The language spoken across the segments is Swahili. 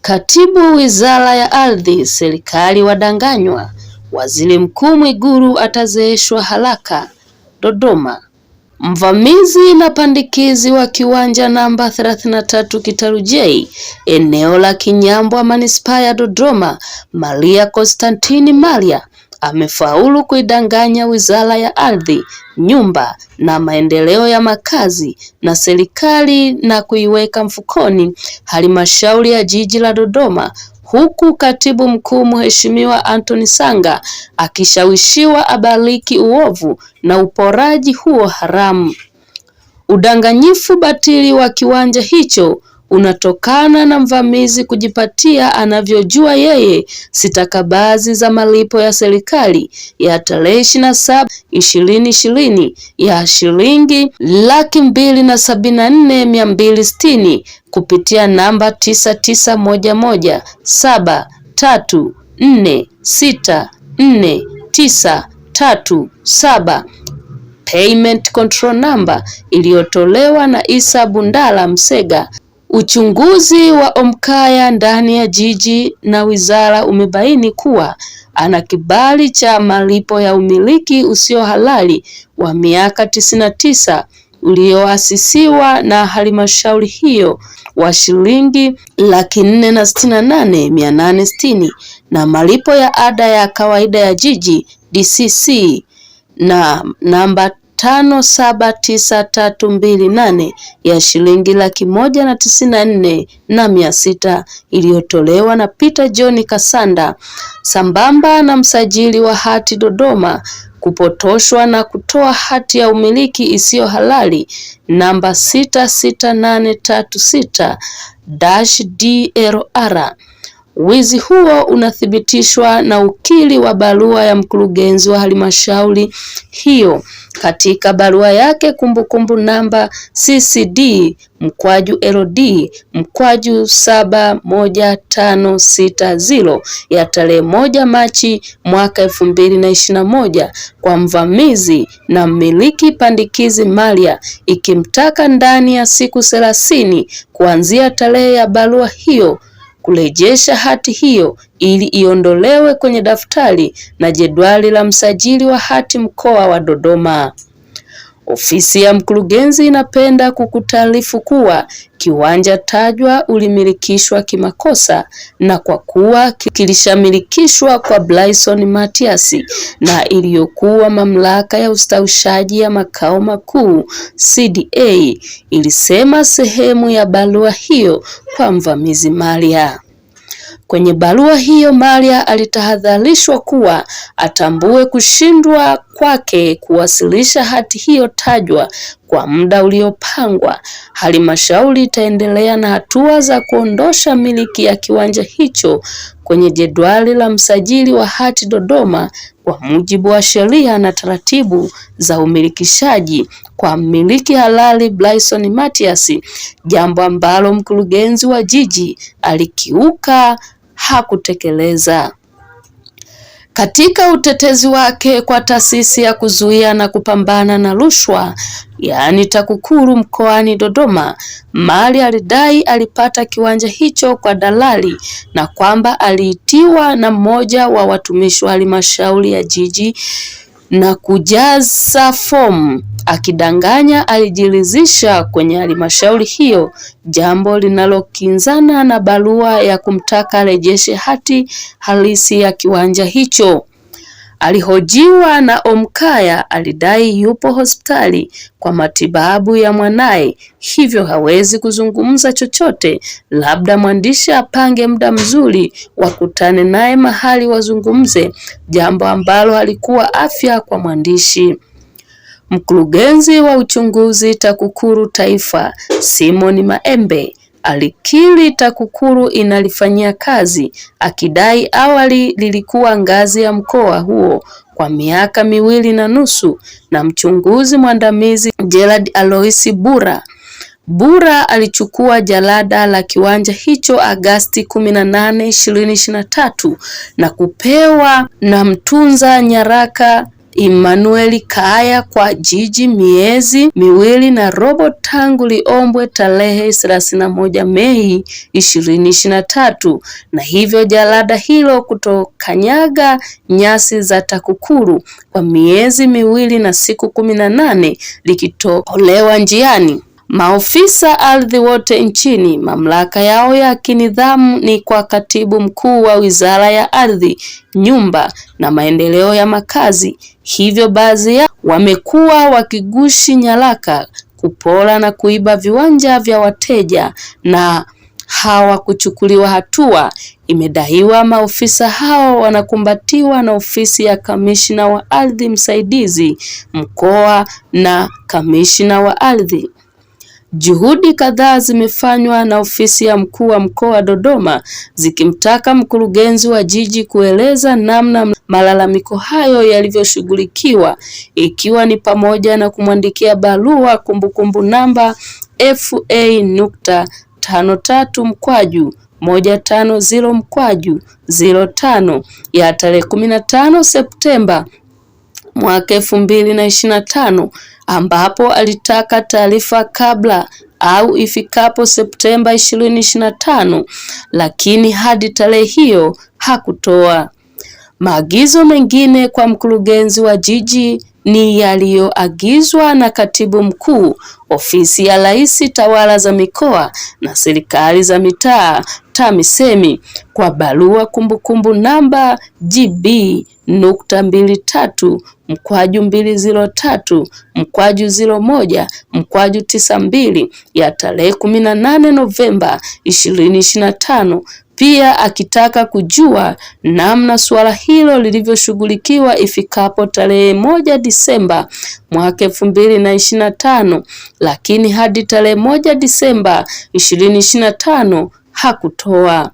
Katibu Wizara ya Ardhi Serikali wadanganywa, Waziri Mkuu Mwigulu atazeeshwa haraka, Dodoma. Mvamizi na pandikizi wa kiwanja namba 33 Kitalu J, eneo la Kinyambwa Manispaa ya Dodoma, Maria Constantine Maria amefaulu kuidanganya Wizara ya Ardhi, Nyumba na Maendeleo ya Makazi na Serikali na kuiweka mfukoni Halmashauri ya Jiji la Dodoma, huku Katibu Mkuu Mheshimiwa Anthony Sanga akishawishiwa abariki uovu na uporaji huo haramu. Udanganyifu batili wa kiwanja hicho unatokana na mvamizi kujipatia anavyojua yeye stakabadhi za malipo ya serikali ya tarehe 27/2020 ya shilingi 274,260 kupitia namba 991173464937 Payment Control Number iliyotolewa na Isa Bundala Msega. Uchunguzi wa Omkaya ndani ya jiji na wizara umebaini kuwa ana kibali cha malipo ya umiliki usio halali wa miaka 99 ulioasisiwa na halmashauri hiyo wa shilingi 468,860 na malipo ya ada ya kawaida ya jiji DCC na namba 579328 ya shilingi 194,600 iliyotolewa na Peter John Kasanda sambamba na msajili wa hati Dodoma kupotoshwa na kutoa hati ya umiliki isiyo halali namba 66836-DLR. Wizi huo unathibitishwa na ukili wa barua ya mkurugenzi wa halmashauri hiyo katika barua yake kumbukumbu namba CCD/71560 ya tarehe 1 Machi mwaka 2021 kwa mvamizi na mmiliki pandikizi Maria, ikimtaka ndani ya siku 30 kuanzia tarehe ya barua hiyo kurejesha hati hiyo ili iondolewe kwenye daftari na jedwali la msajili wa hati mkoa wa Dodoma. Ofisi ya mkurugenzi inapenda kukutaarifu kuwa kiwanja tajwa ulimilikishwa kimakosa na kwa kuwa kilishamilikishwa kwa Bryson Matias na iliyokuwa mamlaka ya ustawishaji ya makao makuu CDA, ilisema sehemu ya barua hiyo kwa mvamizi Maria. Kwenye barua hiyo Maria alitahadharishwa kuwa atambue kushindwa kwake kuwasilisha hati hiyo tajwa kwa muda uliopangwa, halmashauri itaendelea na hatua za kuondosha miliki ya kiwanja hicho kwenye jedwali la msajili wa hati Dodoma kwa mujibu wa sheria na taratibu za umilikishaji kwa mmiliki halali Bryson Matias, jambo ambalo mkurugenzi wa jiji alikiuka hakutekeleza. Katika utetezi wake kwa taasisi ya kuzuia na kupambana na rushwa yaani TAKUKURU mkoani Dodoma, Maria alidai alipata kiwanja hicho kwa dalali na kwamba aliitiwa na mmoja wa watumishi wa halmashauri ya jiji na kujaza fomu akidanganya alijiridhisha kwenye halmashauri hiyo, jambo linalokinzana na barua ya kumtaka arejeshe hati halisi ya kiwanja hicho. Alihojiwa na Omkaya alidai yupo hospitali kwa matibabu ya mwanaye, hivyo hawezi kuzungumza chochote, labda mwandishi apange muda mzuri wakutane naye mahali wazungumze, jambo ambalo halikuwa afya kwa mwandishi. Mkurugenzi wa uchunguzi TAKUKURU Taifa Simon Maembe alikiri TAKUKURU inalifanyia kazi, akidai awali lilikuwa ngazi ya mkoa huo kwa miaka 2.5 na mchunguzi mwandamizi Gerald Alois Bura alichukua jalada la kiwanja hicho Agasti 18, 2023 na kupewa na mtunza nyaraka Emmanuel Kaya kwa jiji miezi miwili na robo tangu liombwe tarehe 31 Mei 2023, na hivyo jalada hilo kutokanyaga nyasi za TAKUKURU kwa miezi miwili na siku 18 likitolewa njiani. Maofisa ardhi wote nchini mamlaka yao ya kinidhamu ni kwa Katibu Mkuu wa Wizara ya Ardhi, Nyumba na Maendeleo ya Makazi. Hivyo baadhi yao wamekuwa wakigushi nyaraka, kupora na kuiba viwanja vya wateja na hawakuchukuliwa hatua. Imedaiwa maofisa hao wanakumbatiwa na ofisi ya kamishna wa ardhi msaidizi mkoa na kamishna wa ardhi. Juhudi kadhaa zimefanywa na ofisi ya mkuu wa mkoa wa Dodoma zikimtaka mkurugenzi wa jiji kueleza namna malalamiko hayo yalivyoshughulikiwa, ikiwa ni pamoja na kumwandikia barua kumbukumbu namba FA.53/150/05 ya tarehe 15 Septemba mwaka 2025 ambapo alitaka taarifa kabla au ifikapo Septemba 2025, lakini hadi tarehe hiyo hakutoa. Maagizo mengine kwa mkurugenzi wa jiji ni yaliyoagizwa na Katibu Mkuu, Ofisi ya Rais, Tawala za Mikoa na Serikali za Mitaa, TAMISEMI, kwa barua kumbukumbu namba GB.203/201/92 ya tarehe 18 Novemba 2025. Pia akitaka kujua namna suala hilo lilivyoshughulikiwa ifikapo tarehe 1 Disemba mwaka 2025, lakini hadi tarehe 1 Disemba 2025 hakutoa.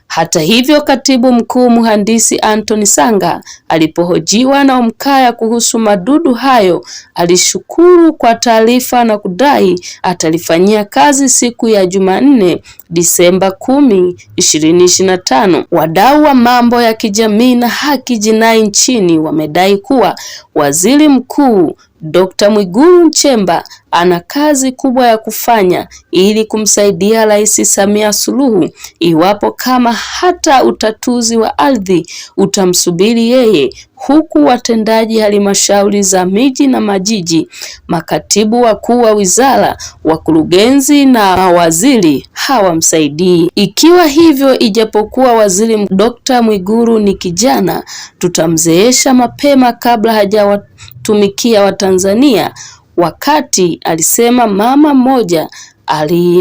Hata hivyo, Katibu Mkuu Mhandisi Anthony Sanga alipohojiwa na Omkaya kuhusu madudu hayo, alishukuru kwa taarifa na kudai atalifanyia kazi siku ya Jumanne, Disemba 10, 2025. Wadau wa mambo ya kijamii na haki jinai nchini wamedai kuwa Waziri Mkuu Dr. Mwigulu Nchemba ana kazi kubwa ya kufanya ili kumsaidia Rais Samia Suluhu, iwapo kama hata utatuzi wa ardhi utamsubiri yeye, huku watendaji halmashauri za miji na majiji, makatibu wakuu wa wizara, wakurugenzi na mawaziri hawamsaidii. Ikiwa hivyo, ijapokuwa Waziri Dr. Mwigulu ni kijana, tutamzeesha mapema kabla hajawatumikia Watanzania, wakati alisema mama mmoja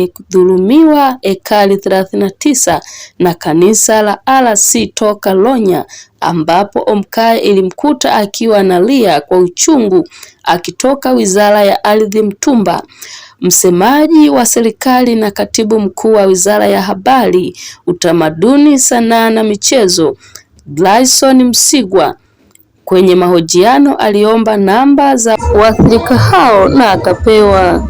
aliyedhulumiwa ekari 39 na kanisa la RC toka Lonya, ambapo Omkaya ilimkuta akiwa analia kwa uchungu akitoka Wizara ya Ardhi Mtumba. Msemaji wa serikali na Katibu Mkuu wa Wizara ya Habari, Utamaduni, Sanaa na Michezo, Glyson Msigwa, kwenye mahojiano aliomba namba za waathirika hao na akapewa.